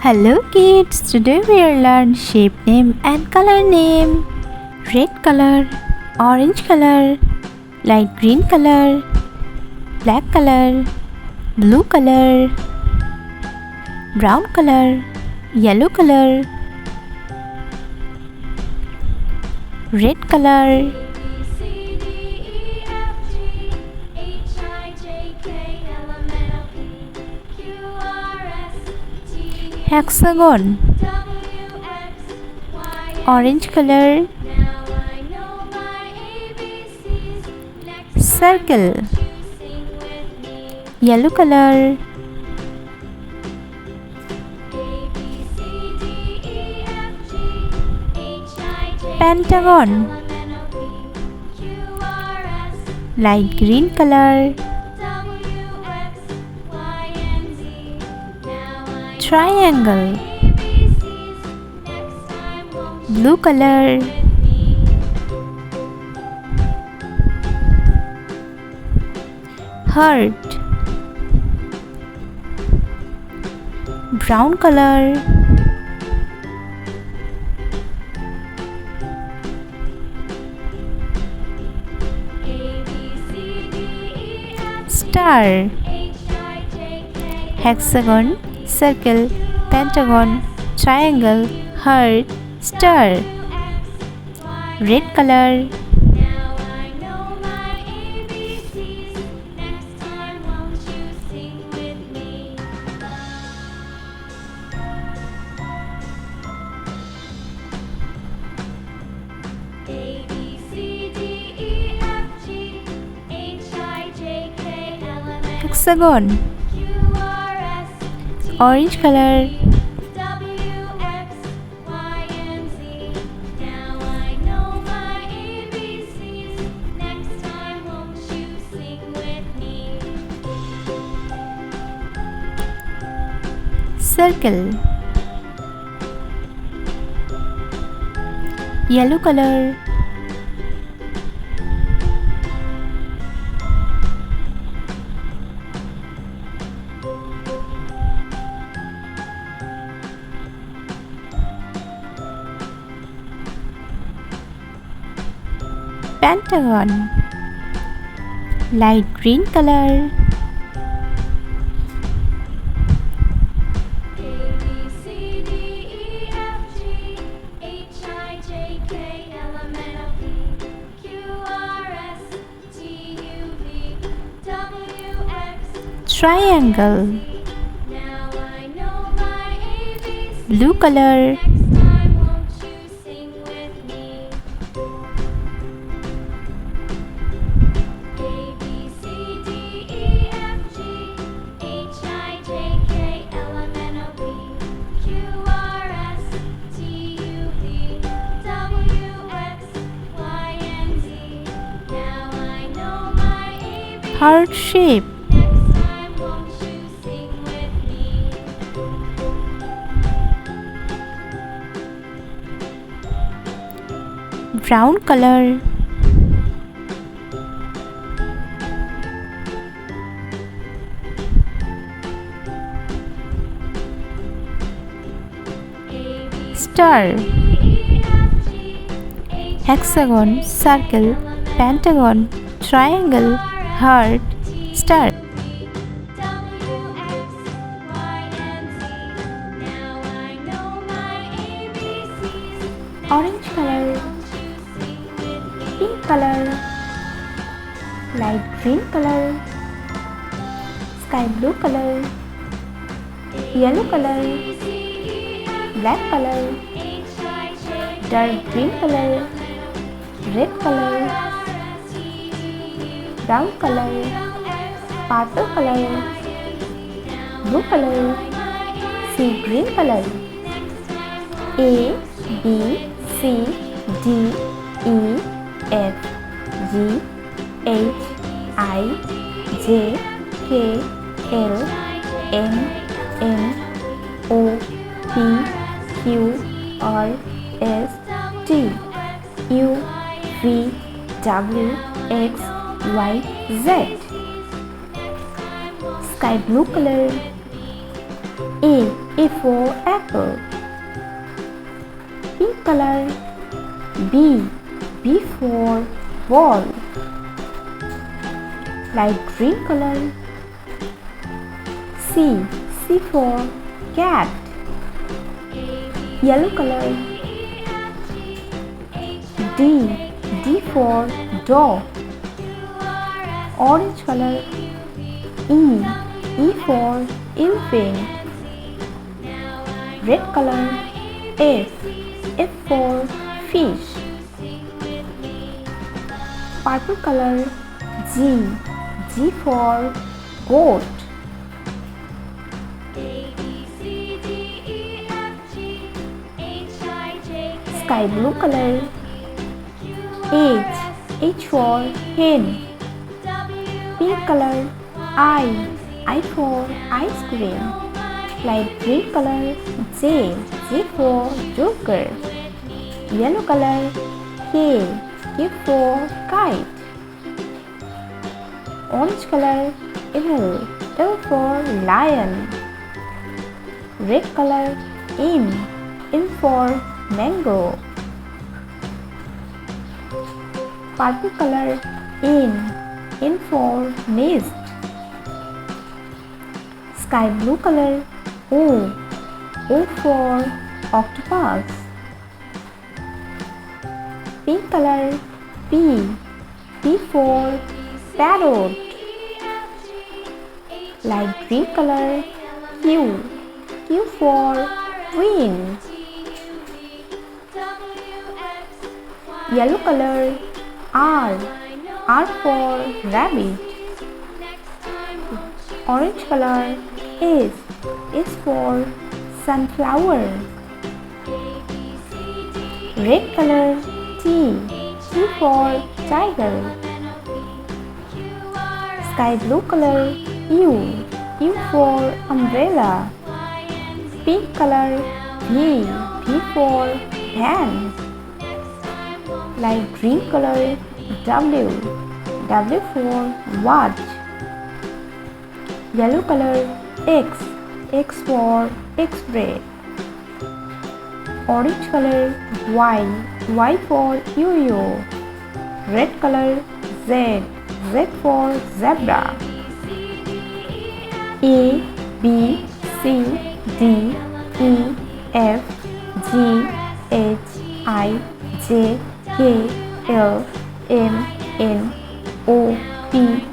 Hello kids, today we will learn shape name and color name. Red color, orange color, light green color, black color, blue color, brown color, yellow color, red color, hexagon, orange color, circle, yellow color, pentagon, light green color, triangle, blue color, heart, brown color, star, hexagon, circle, pentagon, triangle, heart, star, red color, hexagon, orange color, circle, yellow color, pentagon, light green color, triangle, blue color, heart shape, brown color, star, hexagon, circle, pentagon, triangle, heart, star, orange color, pink color, light green color, sky blue color, yellow color, black color, dark green color, red color, brown color, purple color, blue color, sea green color, A, B, C, D, E, F, G, H, I, J, K, L, M, N, O, P, Q, R, S, T, U, V, W, X, Y, Z. Sky blue color, A, A for apple. Pink color. B. B for ball. Light green color. C. C for cat. Yellow color. D. D for dog. Orange color. E. E for elephant. Red color. F. F for fish. Purple color. G. G for goat. Sky blue color. H. H for hen. Pink color. I. I for ice cream. Light green color. J. J for joker. Yellow color. K. K for kite. Orange color. L. L for lion. Red color. N. N for mango. Purple color. N. N for nest. Sky blue color. O. O for octopus. Pink color. P. P for parrot. Light green color. Q. Q for queen. Yellow color. R. R for rabbit. Orange color. S. S for sunflower. Red color. T. T for tiger. Sky blue color. U. U for umbrella. Pink color. V. V for van. Light green color. W. W for watch. Yellow color. X. X for X-ray. Orange color. Y. Y for yo-yo. Red color. Z. Z for zebra. A, B, C, D, E, F, G, H, I, J, K, L, M, N, O, P,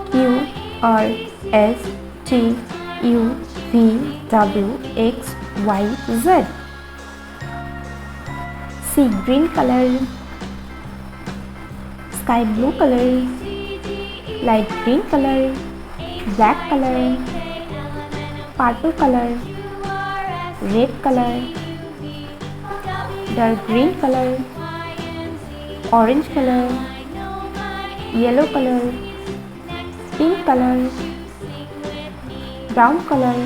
Q, R, S, T, U, V, W, X, Y, Z. C. Green color. Sky blue color. Light green color. Black color. Purple color. Red color. Dark green color. Orange color. Yellow color. Pink color. Brown color.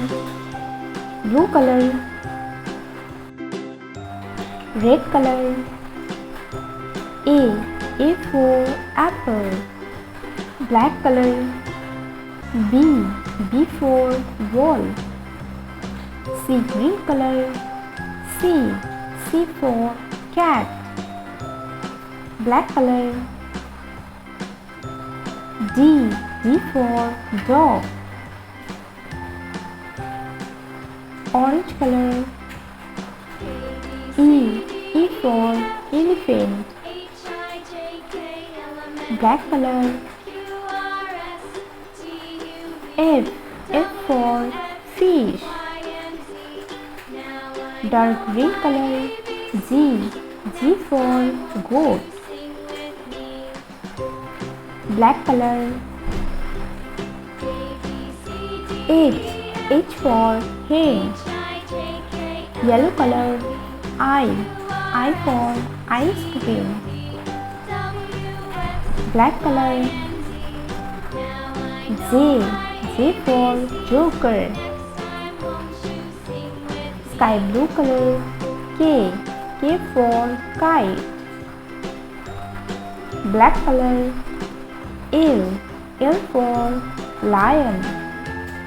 Blue color. Red color. A for apple. Black color. B for ball. C. Green color. C for cat. Black color. D for dog. Orange color. E for elephant. Black color. F for fish. Dark green color. G for goat. Black color. H for hen. Yellow color. I for ice cream. Black color. J for joker. Sky blue color. K for kite. Black color. L for lion.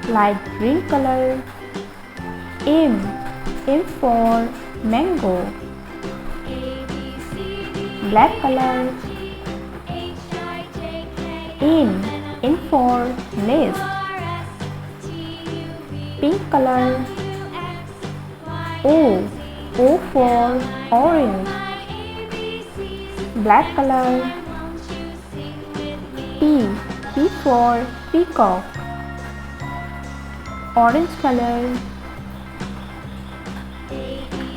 Light green color. M. M for mango. Black color. N. N for nest. Pink color. O. O for orange. Black color. P. P for peacock. Orange color.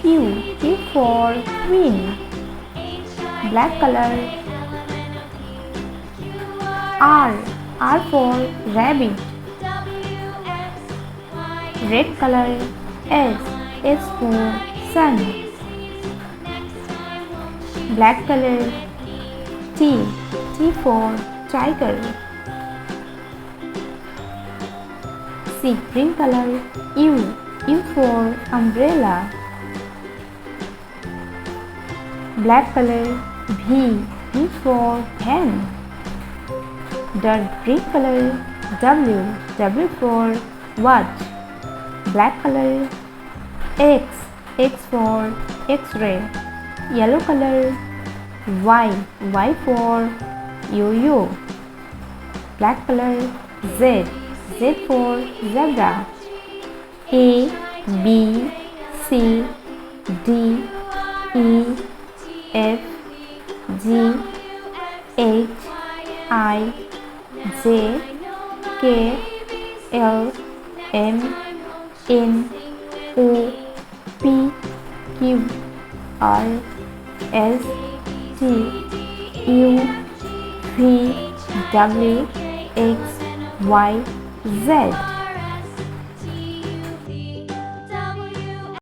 Q. Q for queen. Black color. R. R for rabbit. Red color. S. S for sun. Black color. T. T for tiger. C. Green color. U. U for umbrella. Black color. V. V for van. Dark green color. W. W for watch. Black color. X. X for X-ray. Yellow color. Y. Y for yo-yo. Black color. Z. Z for zebra. A, B, C, D, E, F, G, H, I, J, K, L, M, N, O, P, Q, R, S, T, U, V, W, X, Y, Z.